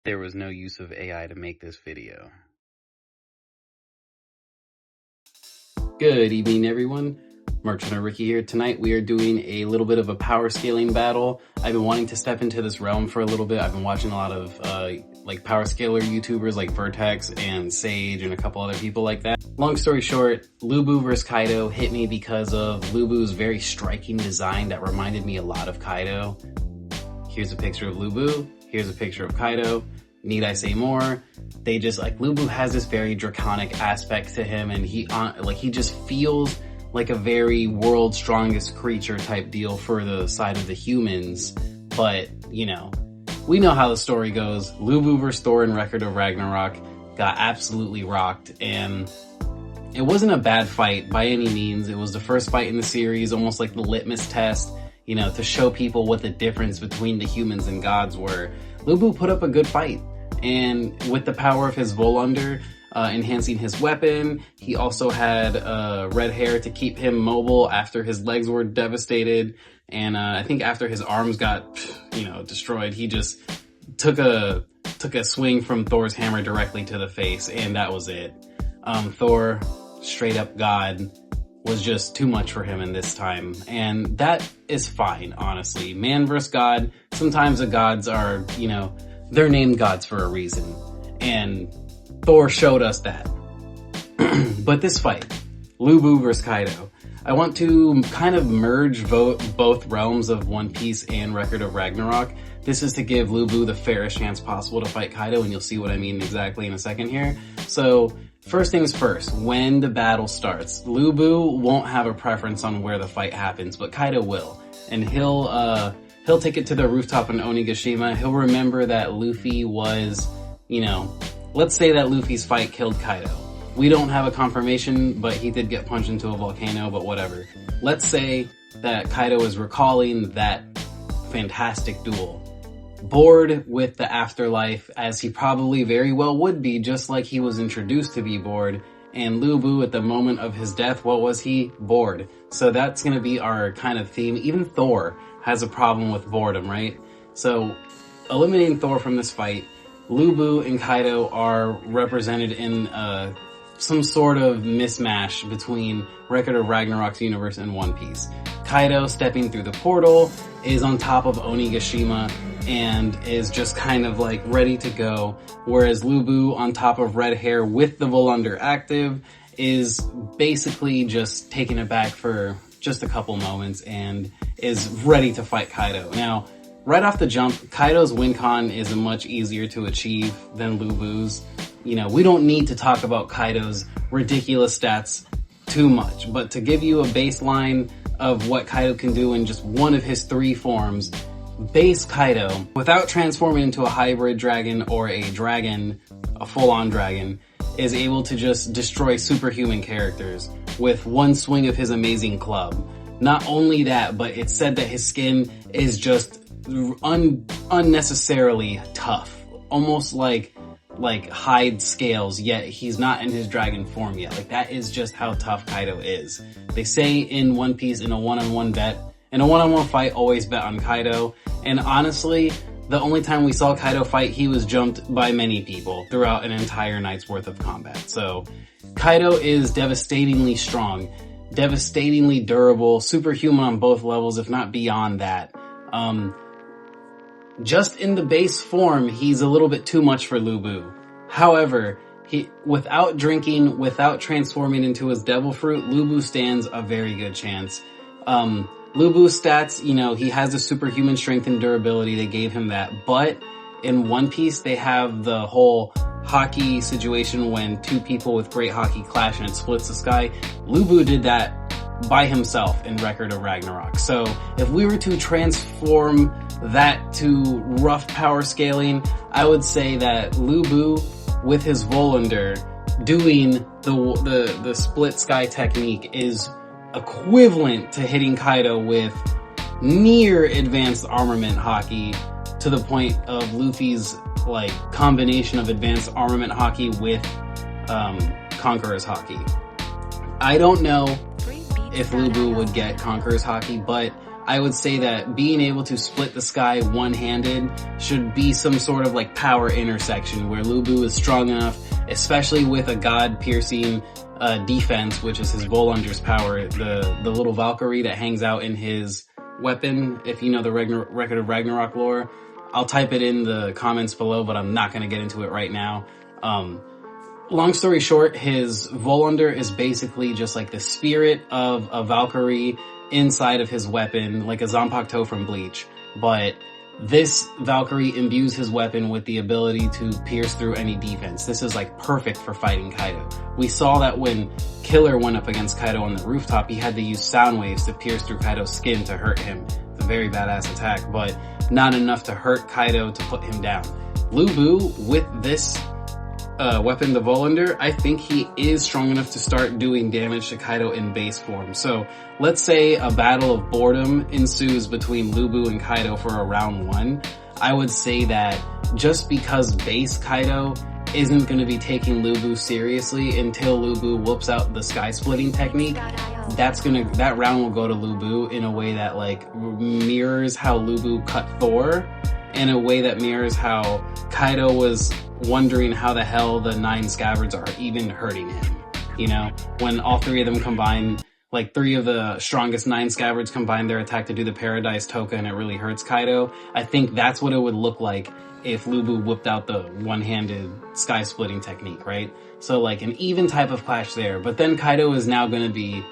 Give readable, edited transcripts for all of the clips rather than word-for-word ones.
There was no use of AI to make this video. Good evening, everyone. Merchant Ricky here. Tonight we are doing a little bit of a power scaling battle. I've been wanting to step into this realm for a little bit. I've been watching a lot of like power scaler YouTubers like Vertex and Sage and a couple other people like that. Long story short, Lubu vs Kaido hit me because of Lubu's very striking design that reminded me a lot of Kaido. Here's a picture of Lubu. Here's a picture of Kaido. Need I say more? They just like, Lubu has this very draconic aspect to him, and he just feels like a very world's strongest creature type deal for the side of the humans. But, you know, we know how the story goes. Lubu vs Thor in Record of Ragnarok got absolutely rocked, and it wasn't a bad fight by any means. It was the first fight in the series, almost like the litmus test, you know, to show people what the difference between the humans and gods were. Lubu put up a good fight, and with the power of his Volunder, enhancing his weapon, he also had red hair to keep him mobile after his legs were devastated, and I think after his arms got, you know, destroyed, he just took a swing from Thor's hammer directly to the face, and that was it. Thor, straight up god, was just too much for him in this time, and that is fine, honestly. Man versus god, sometimes the gods are, you know, they're named gods for a reason, and Thor showed us that. But this fight, Lubu vs Kaido, I want to kind of merge both realms of One Piece and Record of Ragnarok. This is to give Lubu the fairest chance possible to fight Kaido, and you'll see what I mean exactly in a second here. So, first things first, when the battle starts, Lubu won't have a preference on where the fight happens, but Kaido will. And he'll take it to the rooftop in Onigashima. He'll remember that Luffy was, you know, let's say that Luffy's fight killed Kaido. We don't have a confirmation, but he did get punched into a volcano, but whatever. Let's say that Kaido is recalling that fantastic duel. Bored with the afterlife, as he probably very well would be, just like he was introduced to be bored. And Lubu, at the moment of his death, what was he? Bored. So that's going to be our kind of theme. Even Thor has a problem with boredom, right? So, eliminating Thor from this fight, Lubu and Kaido are represented in some sort of mismatch between Record of Ragnarok's universe and One Piece. Kaido, stepping through the portal, is on top of Onigashima and is just kind of like ready to go, whereas Lubu, on top of red hair with the Volunder active, is basically just taking it back for just a couple moments and is ready to fight Kaido. Now, right off the jump, Kaido's win con is much easier to achieve than Lubu's. You know, we don't need to talk about Kaido's ridiculous stats too much, but to give you a baseline of what Kaido can do in just one of his three forms, base Kaido, without transforming into a hybrid dragon or a dragon, a full-on dragon, is able to just destroy superhuman characters with one swing of his amazing club. Not only that, but it's said that his skin is just unnecessarily tough, almost like hide scales, yet he's not in his dragon form yet. Like, that is just how tough Kaido is. They say in One Piece, in a one-on-one fight, always bet on Kaido. And honestly, the only time we saw Kaido fight, he was jumped by many people throughout an entire night's worth of combat. So Kaido is devastatingly strong, devastatingly durable, superhuman on both levels, if not beyond that. Just in the base form, he's a little bit too much for Lubu. However, without drinking, without transforming into his devil fruit, Lubu stands a very good chance. Lubu's stats, you know, he has a superhuman strength and durability. They gave him that. But in One Piece, they have the whole hockey situation when two people with great hockey clash and it splits the sky. Lubu did that by himself in Record of Ragnarok. So if we were to transform that to rough power scaling, I would say that Lubu, with his Volunder, doing the split sky technique is equivalent to hitting Kaido with near advanced armament hockey, to the point of Luffy's like combination of advanced armament hockey with Conqueror's hockey. I don't know if Lubu would get Conqueror's hockey, but I would say that being able to split the sky one-handed should be some sort of like power intersection where Lu Bu is strong enough, especially with a god-piercing defense, which is his Volunder's power, the little Valkyrie that hangs out in his weapon. If you know the Record of Ragnarok lore, I'll type it in the comments below, but I'm not going to get into it right now. Long story short, his Volunder is basically just like the spirit of a Valkyrie inside of his weapon, like a Zanpakuto from Bleach. But this Valkyrie imbues his weapon with the ability to pierce through any defense. This is like perfect for fighting Kaido. We saw that when Killer went up against Kaido on the rooftop, he had to use sound waves to pierce through Kaido's skin to hurt him. It's a very badass attack, but not enough to hurt Kaido to put him down. Lu Bu, with this weapon, the Volunder, I think he is strong enough to start doing damage to Kaido in base form. So let's say a battle of boredom ensues between Lu Bu and Kaido for a round 1. I would say that just because base Kaido isn't going to be taking Lu Bu seriously until Lu Bu whoops out the sky splitting technique, that round will go to Lu Bu in a way that like mirrors how Lu Bu cut Thor, in a way that mirrors how Kaido was wondering how the hell the 9 scabbards are even hurting him. You know, when all 3 of them combine, like 3 of the strongest 9 scabbards combine their attack to do the Paradise Toka and it really hurts Kaido. I think that's what it would look like if Lu Bu whipped out the one-handed sky splitting technique, right? So like an even type of clash there. But then Kaido is now gonna be,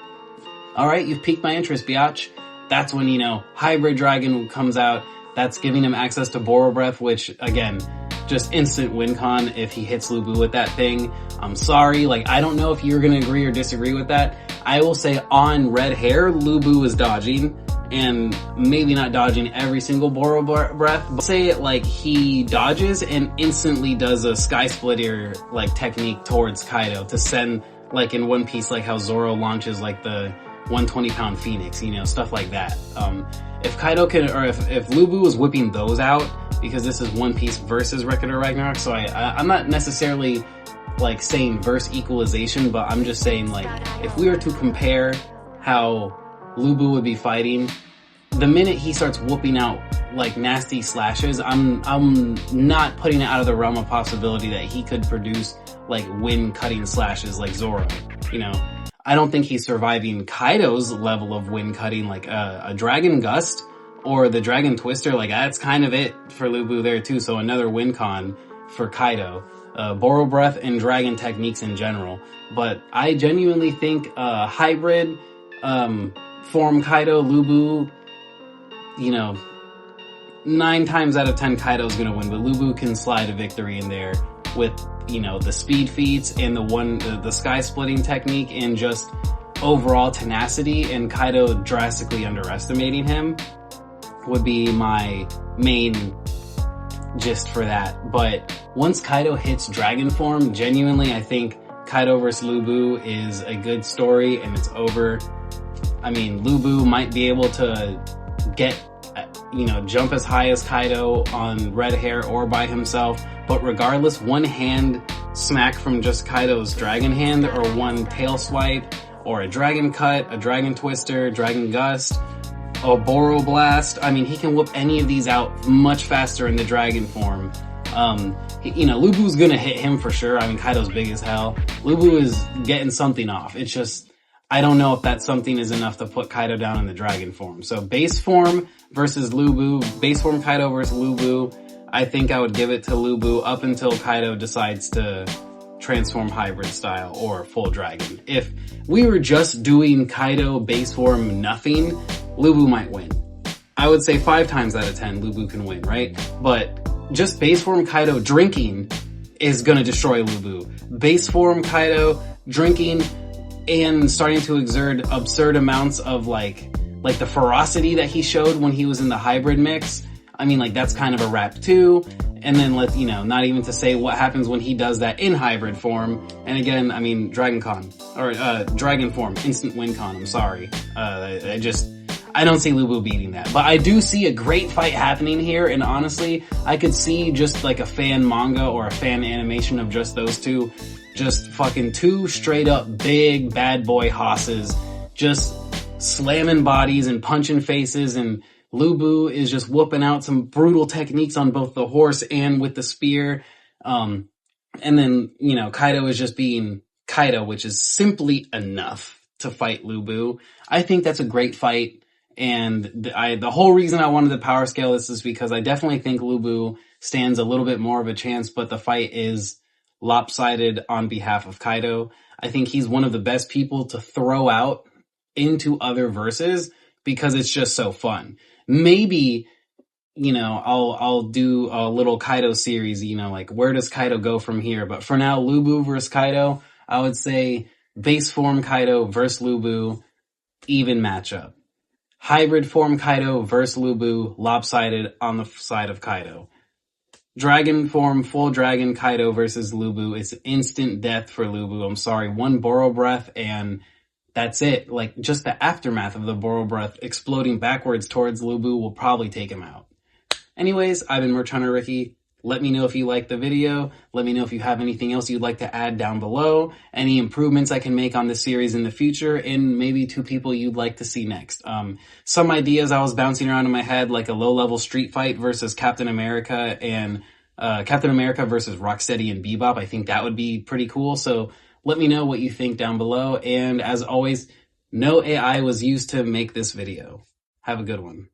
alright, you've piqued my interest, biatch. That's when, you know, Hybrid Dragon comes out. That's giving him access to Boro Breath, which, again, just instant win con if he hits Lu Bu with that thing. I'm sorry, like, I don't know if you're gonna agree or disagree with that. I will say on red hair, Lu Bu is dodging, and maybe not dodging every single Boro Breath, but say it like he dodges and instantly does a Sky Splitter, like, technique towards Kaido to send, like, in One Piece, like how Zoro launches, like, the 120-pound Phoenix, you know, stuff like that. If Kaido can, or if Lu Bu was whipping those out, because this is One Piece versus Record of Ragnarok, so I'm not necessarily like saying verse equalization, but I'm just saying like, if we were to compare how Lu Bu would be fighting, the minute he starts whooping out like nasty slashes, I'm not putting it out of the realm of possibility that he could produce like wind cutting slashes like Zoro, you know. I don't think he's surviving Kaido's level of wind cutting, like a Dragon Gust or the Dragon Twister. Like that's kind of it for Lu Bu there too. So another win con for Kaido, Boro Breath and Dragon techniques in general. But I genuinely think hybrid form Kaido, Lu Bu, you know, 9 times out of 10 Kaido's gonna win, but Lu Bu can slide a victory in there with, you know, the speed feats and the sky splitting technique and just overall tenacity, and Kaido drastically underestimating him would be my main gist for that. But once Kaido hits dragon form, genuinely I think Kaido vs. Lu Bu is a good story and it's over. I mean, Lu Bu might be able to get, you know, jump as high as Kaido on red hair or by himself, but regardless, one hand smack from just Kaido's dragon hand, or one tail swipe, or a dragon cut, a dragon twister, dragon gust, a Boro blast. I mean, he can whoop any of these out much faster in the dragon form. You know, Lu Bu's gonna hit him for sure. I mean, Kaido's big as hell. Lu Bu is getting something off. It's just, I don't know if that something is enough to put Kaido down in the dragon form. So base form versus Lu Bu, base form Kaido versus Lu Bu, I think I would give it to Lu Bu up until Kaido decides to transform hybrid style or full dragon. If we were just doing Kaido base form nothing, Lu Bu might win. I would say 5 times out of 10 Lu Bu can win, right? But just base form Kaido drinking is gonna destroy Lu Bu. Base form Kaido drinking and starting to exert absurd amounts of like the ferocity that he showed when he was in the hybrid mix. I mean, like, that's kind of a wrap too. And then you know, not even to say what happens when he does that in hybrid form. And again, I mean, Dragon form, instant win con, I'm sorry. I don't see Lu Bu beating that. But I do see a great fight happening here, and honestly, I could see just like a fan manga or a fan animation of just those two. Just fucking 2 straight up big bad boy hosses just slamming bodies and punching faces, and Lubu is just whooping out some brutal techniques on both the horse and with the spear. And then, you know, Kaido is just being Kaido, which is simply enough to fight Lubu. I think that's a great fight. And the whole reason I wanted to power scale this is because I definitely think Lubu stands a little bit more of a chance, but the fight is lopsided on behalf of Kaido. I think he's one of the best people to throw out into other verses because it's just so fun. Maybe, you know, I'll do a little Kaido series, you know, like where does Kaido go from here? But for now, Lubu versus Kaido, I would say base form Kaido versus Lubu, even matchup. Hybrid form Kaido versus Lubu, lopsided on the side of Kaido. Dragon form, full dragon Kaido versus Lubu. It's instant death for Lubu. I'm sorry, one Boro Breath and that's it. Like, just the aftermath of the Boro Breath exploding backwards towards Lubu will probably take him out. Anyways, I've been Merch Hunter Ricky. Let me know if you liked the video. Let me know if you have anything else you'd like to add down below. Any improvements I can make on this series in the future, and maybe 2 people you'd like to see next. Some ideas I was bouncing around in my head, like a low-level street fight versus Captain America and Captain America versus Rocksteady and Bebop. I think that would be pretty cool. So let me know what you think down below. And as always, no AI was used to make this video. Have a good one.